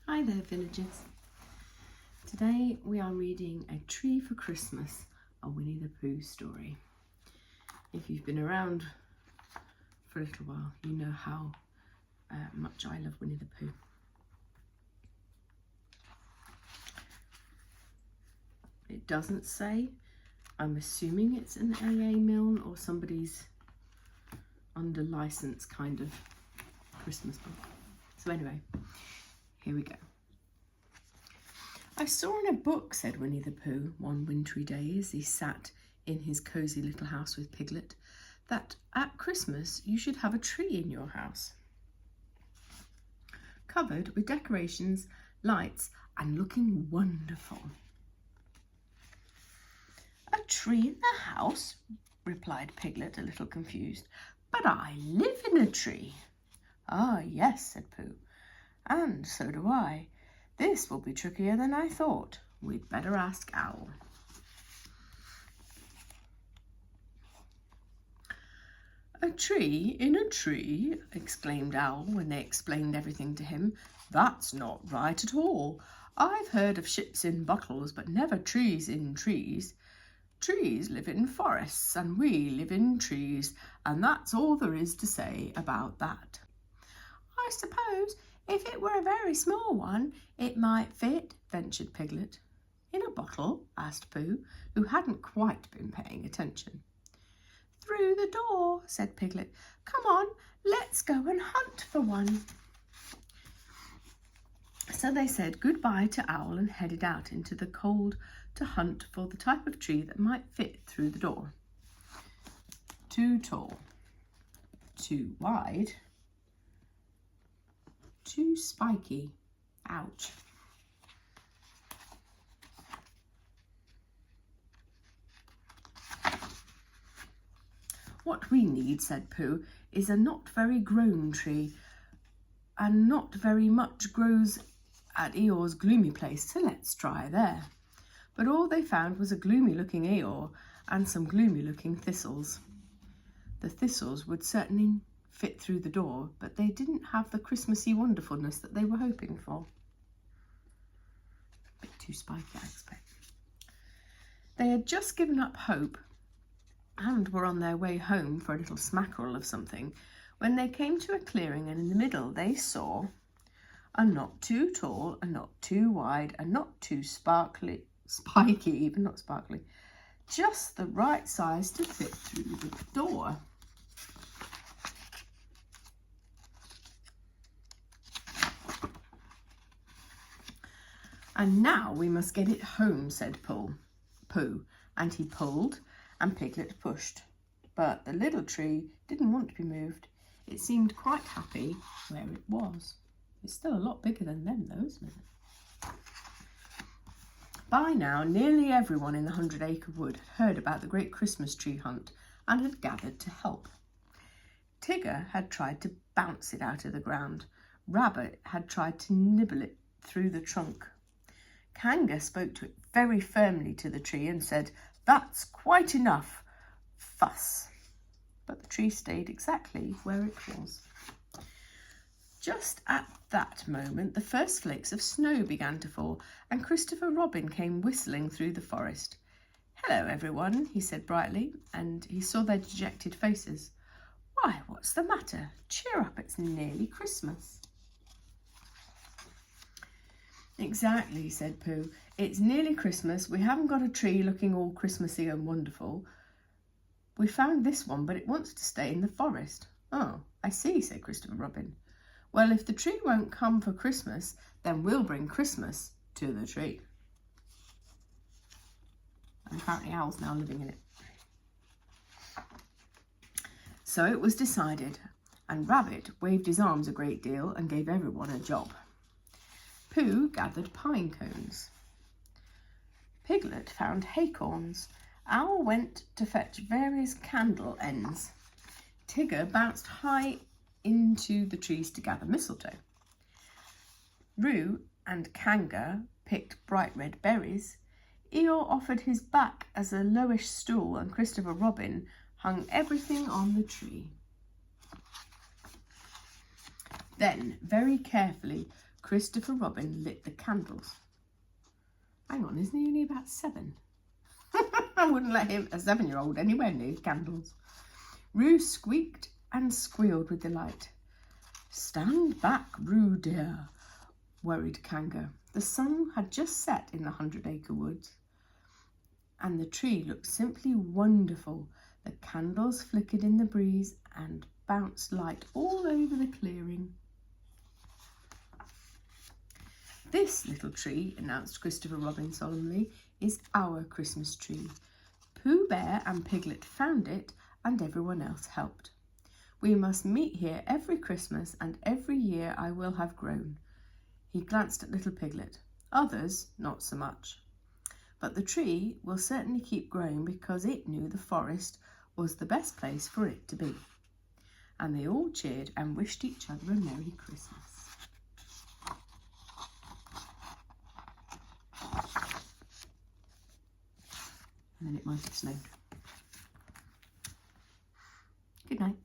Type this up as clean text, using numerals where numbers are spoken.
Hi there, villagers. Today we are reading A Tree for Christmas, a Winnie the Pooh story. If you've been around for a little while, you know how much I love Winnie the Pooh. It doesn't say. I'm assuming it's an AA Milne or somebody's under license kind of Christmas book. So anyway, here we go. I saw in a book, said Winnie the Pooh one wintry day as he sat in his cosy little house with Piglet, that at Christmas you should have a tree in your house, covered with decorations, lights, and looking wonderful. A tree in the house? Replied Piglet, a little confused. But I live in a tree. Ah, yes, said Pooh, and so do I. This will be trickier than I thought. We'd better ask Owl. A tree in a tree, exclaimed Owl when they explained everything to him. That's not right at all. I've heard of ships in bottles, but never trees in trees. Trees live in forests, and we live in trees, and that's all there is to say about that. I suppose if it were a very small one, it might fit, ventured Piglet. In a bottle? Asked Pooh, who hadn't quite been paying attention. Through the door, said Piglet. Come on, let's go and hunt for one. So they said goodbye to Owl and headed out into the cold to hunt for the type of tree that might fit through the door. Too tall, too wide, too spiky. Ouch. What we need, said Pooh, is a not very grown tree, and not very much grows at Eeyore's gloomy place, so let's try there. But all they found was a gloomy-looking Eeyore and some gloomy-looking thistles. The thistles would certainly fit through the door, but they didn't have the Christmassy wonderfulness that they were hoping for. A bit too spiky, I expect. They had just given up hope and were on their way home for a little smackerel of something when they came to a clearing, and in the middle they saw a not too tall, a not too wide, a not too spiky, even not sparkly, just the right size to fit through the door. And now we must get it home, said Pooh, and he pulled and Piglet pushed. But the little tree didn't want to be moved. It seemed quite happy where it was. It's still a lot bigger than them though, isn't it? By now, nearly everyone in the 100-acre wood had heard about the great Christmas tree hunt and had gathered to help. Tigger had tried to bounce it out of the ground. Rabbit had tried to nibble it through the trunk. Kanga spoke to it very firmly to the tree and said, "That's quite enough fuss." But the tree stayed exactly where it was. Just at that moment, the first flakes of snow began to fall, and Christopher Robin came whistling through the forest. "Hello, everyone," he said brightly, and he saw their dejected faces. "Why, what's the matter? Cheer up, it's nearly Christmas." "Exactly," said Pooh. "It's nearly Christmas. We haven't got a tree looking all Christmassy and wonderful. We found this one, but it wants to stay in the forest." "Oh, I see," said Christopher Robin. "Well, if the tree won't come for Christmas, then we'll bring Christmas to the tree." And apparently Owl's now living in it. So it was decided, and Rabbit waved his arms a great deal and gave everyone a job. Pooh gathered pine cones. Piglet found acorns. Owl went to fetch various candle ends. Tigger bounced high into the trees to gather mistletoe. Roo and Kanga picked bright red berries. Eeyore offered his back as a lowish stool, and Christopher Robin hung everything on the tree. Then, very carefully, Christopher Robin lit the candles. Hang on, isn't he only about 7? I wouldn't let him, a 7-year-old, anywhere near candles. Roo squeaked and squealed with delight. Stand back, Roo dear, worried Kanga. The sun had just set in the 100-acre woods, and the tree looked simply wonderful. The candles flickered in the breeze and bounced light all over the clearing. This little tree, announced Christopher Robin solemnly, is our Christmas tree. Pooh Bear and Piglet found it, and everyone else helped. We must meet here every Christmas, and every year I will have grown. He glanced at little Piglet. Others, not so much. But the tree will certainly keep growing because it knew the forest was the best place for it to be. And they all cheered and wished each other a Merry Christmas. And then it might have snowed. Good night.